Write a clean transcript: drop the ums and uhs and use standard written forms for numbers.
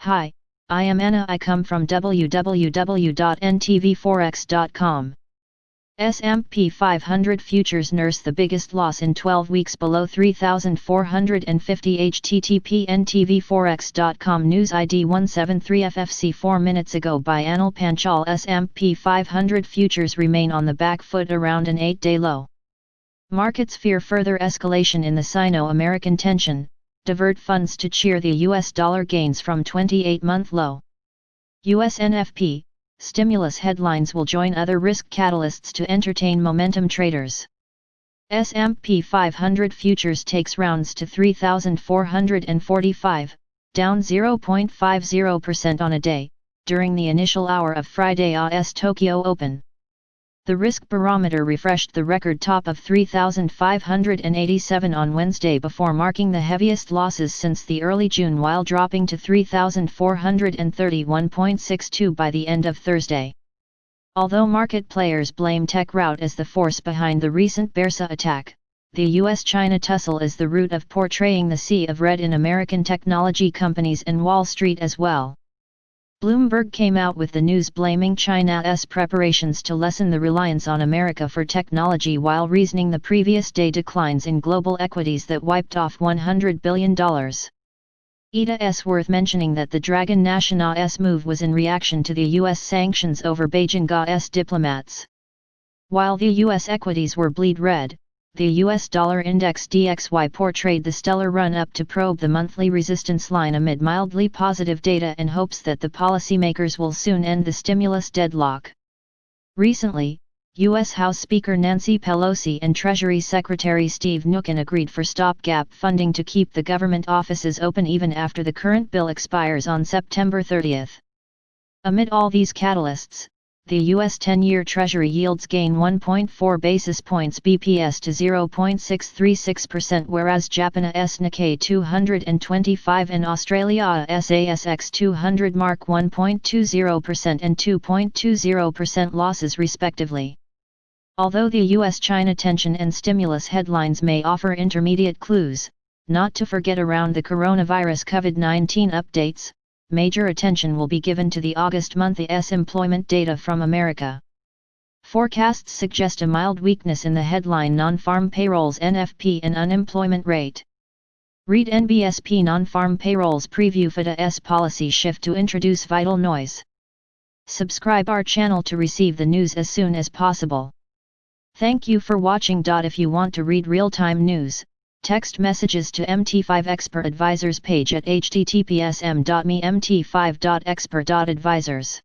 Hi, I am Anna. I come from www.ntvforex.com. Samp P 500 futures nurse the biggest loss in 12 weeks below 3,450 http ntvforex.com news ID 173FFC 4 minutes ago by Anil Panchal. Samp P 500 futures remain on the back foot around an 8-day low. Markets fear further escalation in the Sino-American tension, divert funds to cheer the US dollar gains from 28-month low. US NFP stimulus headlines will join other risk catalysts to entertain momentum traders. Samp P 500 futures takes rounds to 3,445, down 0.50% on a day, during the initial hour of Friday AS Tokyo Open. The risk barometer refreshed the record top of 3,587 on Wednesday before marking the heaviest losses since the early June, while dropping to 3,431.62 by the end of Thursday. Although market players blame tech rout as the force behind the recent Bursa attack, the US-China tussle is the root of portraying the sea of red in American technology companies and Wall Street as well. Bloomberg came out with the news blaming China's preparations to lessen the reliance on America for technology, while reasoning the previous day declines in global equities that wiped off $100 billion. It's worth mentioning that the Dragon National's move was in reaction to the US sanctions over Beijing's diplomats. While the US equities were bleed red, the US dollar index DXY portrayed the stellar run-up to probe the monthly resistance line amid mildly positive data and hopes that the policymakers will soon end the stimulus deadlock. Recently, US House Speaker Nancy Pelosi and Treasury Secretary Steve Mnuchin agreed for stopgap funding to keep the government offices open even after the current bill expires on September 30. Amid all these catalysts, the US 10-year Treasury yields gain 1.4 basis points BPS to 0.636%, whereas Japan's Nikkei 225 and Australia's ASX 200 mark 1.20% and 2.20% losses respectively. Although the US-China tension and stimulus headlines may offer intermediate clues, not to forget around the coronavirus COVID-19 updates, major attention will be given to the August month's employment data from America. Forecasts suggest a mild weakness in the headline non-farm payrolls NFP and unemployment rate. Read NBSP non-farm payrolls preview FED's policy shift to introduce vital noise. Subscribe our channel to receive the news as soon as possible. Thank you for watching. If you want to read real-time news, text messages to MT5 Expert Advisors page at https://m.me/mt5.expert.advisors.